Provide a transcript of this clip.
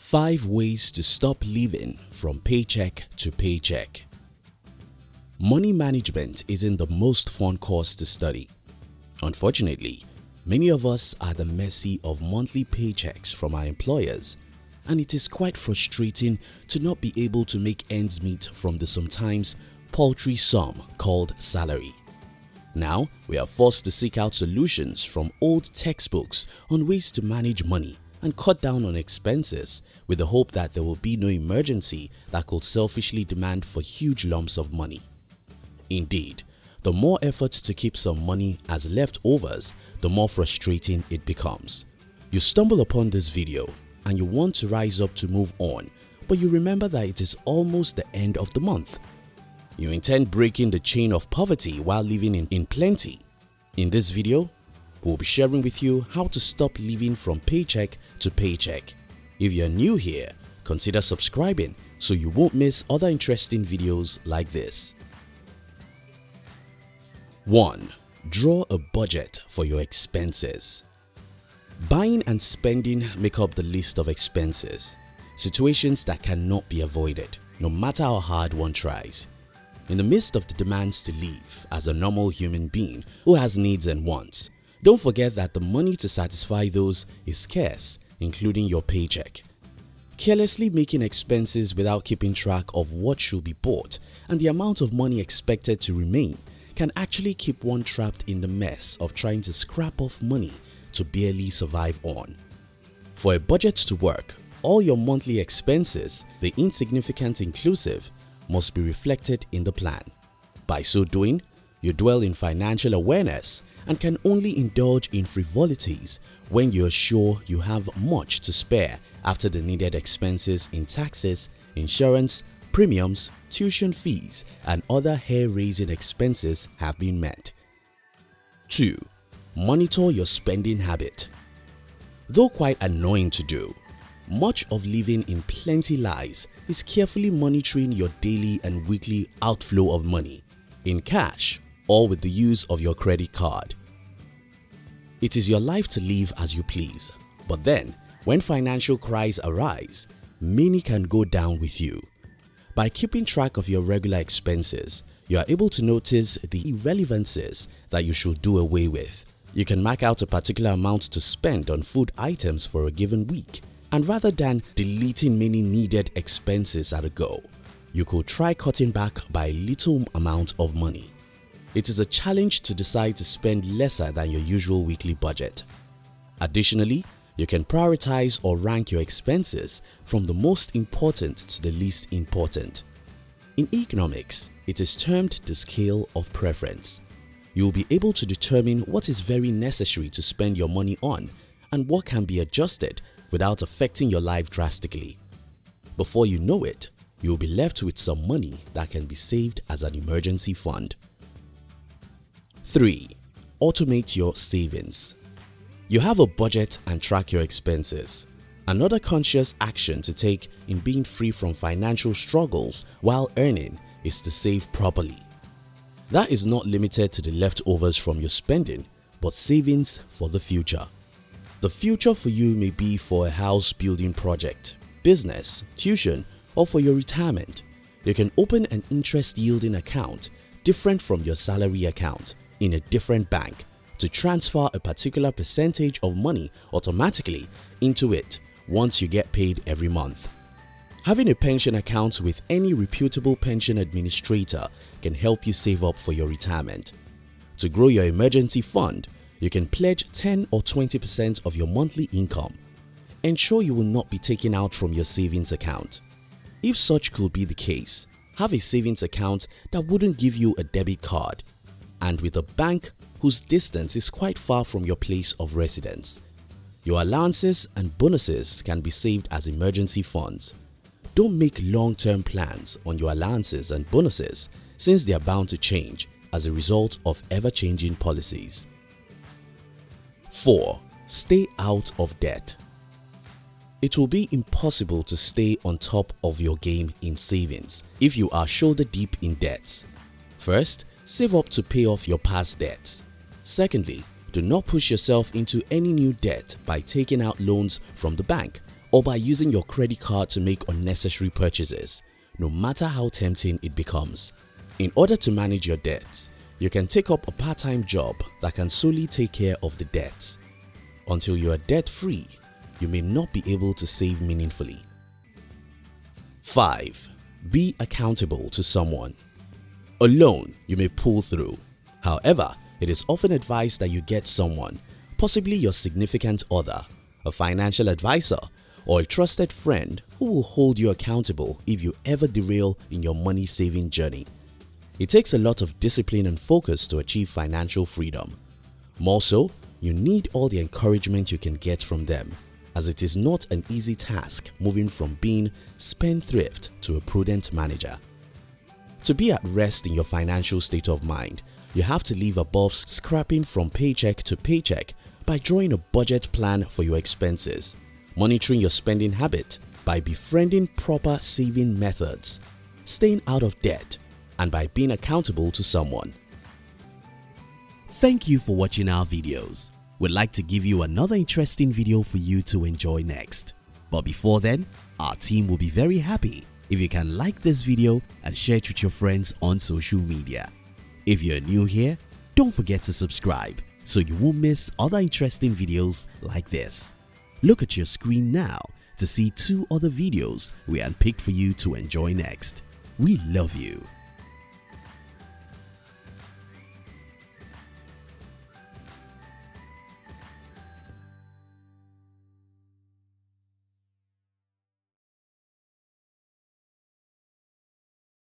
5 ways to stop living from paycheck to paycheck. Money management isn't the most fun course to study. Unfortunately, many of us are at the mercy of monthly paychecks from our employers, and it is quite frustrating to not be able to make ends meet from the sometimes paltry sum called salary. Now, we are forced to seek out solutions from old textbooks on ways to manage money and cut down on expenses with the hope that there will be no emergency that could selfishly demand for huge lumps of money. Indeed, the more effort to keep some money as leftovers, the more frustrating it becomes. You stumble upon this video and you want to rise up to move on, but you remember that it is almost the end of the month. You intend breaking the chain of poverty while living in plenty. In this video, we'll be sharing with you how to stop living from paycheck to paycheck. If you're new here, consider subscribing so you won't miss other interesting videos like this. 1. Draw a budget for your expenses. Buying and spending make up the list of expenses, situations that cannot be avoided, no matter how hard one tries. In the midst of the demands to live as a normal human being who has needs and wants, don't forget that the money to satisfy those is scarce, including your paycheck. Carelessly making expenses without keeping track of what should be bought and the amount of money expected to remain can actually keep one trapped in the mess of trying to scrap off money to barely survive on. For a budget to work, all your monthly expenses, the insignificant inclusive, must be reflected in the plan. By so doing, you dwell in financial awareness and can only indulge in frivolities when you are sure you have much to spare after the needed expenses in taxes, insurance, premiums, tuition fees, and other hair-raising expenses have been met. 2. Monitor your spending habit. Though quite annoying to do, much of living in plenty lies is carefully monitoring your daily and weekly outflow of money, in cash or with the use of your credit card. It is your life to live as you please, but then when financial cries arise, many can go down with you. By keeping track of your regular expenses, you are able to notice the irrelevancies that you should do away with. You can mark out a particular amount to spend on food items for a given week, and rather than deleting many needed expenses at a go, you could try cutting back by a little amount of money. It is a challenge to decide to spend lesser than your usual weekly budget. Additionally, you can prioritize or rank your expenses from the most important to the least important. In economics, it is termed the scale of preference. You will be able to determine what is very necessary to spend your money on and what can be adjusted without affecting your life drastically. Before you know it, you will be left with some money that can be saved as an emergency fund. 3. Automate your savings. You have a budget and track your expenses. Another conscious action to take in being free from financial struggles while earning is to save properly. That is not limited to the leftovers from your spending, but savings for the future. The future for you may be for a house building project, business, tuition, or for your retirement. You can open an interest yielding account different from your salary account in a different bank to transfer a particular percentage of money automatically into it once you get paid every month. Having a pension account with any reputable pension administrator can help you save up for your retirement. To grow your emergency fund, you can pledge 10 or 20% of your monthly income. Ensure you will not be taken out from your savings account. If such could be the case, have a savings account that wouldn't give you a debit card and with a bank whose distance is quite far from your place of residence. Your allowances and bonuses can be saved as emergency funds. Don't make long-term plans on your allowances and bonuses since they are bound to change as a result of ever-changing policies. 4. Stay out of debt. It will be impossible to stay on top of your game in savings if you are shoulder deep in debts. First, save up to pay off your past debts. Secondly, do not push yourself into any new debt by taking out loans from the bank or by using your credit card to make unnecessary purchases, no matter how tempting it becomes. In order to manage your debts, you can take up a part-time job that can solely take care of the debts. Until you are debt-free, you may not be able to save meaningfully. 5. Be accountable to someone. Alone, you may pull through. However, it is often advised that you get someone, possibly your significant other, a financial advisor, or a trusted friend who will hold you accountable if you ever derail in your money saving journey. It takes a lot of discipline and focus to achieve financial freedom. More so, you need all the encouragement you can get from them, as it is not an easy task moving from being spendthrift to a prudent manager. To be at rest in your financial state of mind, you have to live above scrapping from paycheck to paycheck by drawing a budget plan for your expenses, monitoring your spending habit by befriending proper saving methods, staying out of debt, and by being accountable to someone. Thank you for watching our videos. We'd like to give you another interesting video for you to enjoy next. But before then, our team will be very happy if you can like this video and share it with your friends on social media. If you're new here, don't forget to subscribe so you won't miss other interesting videos like this. Look at your screen now to see 2 other videos we handpicked for you to enjoy next. We love you.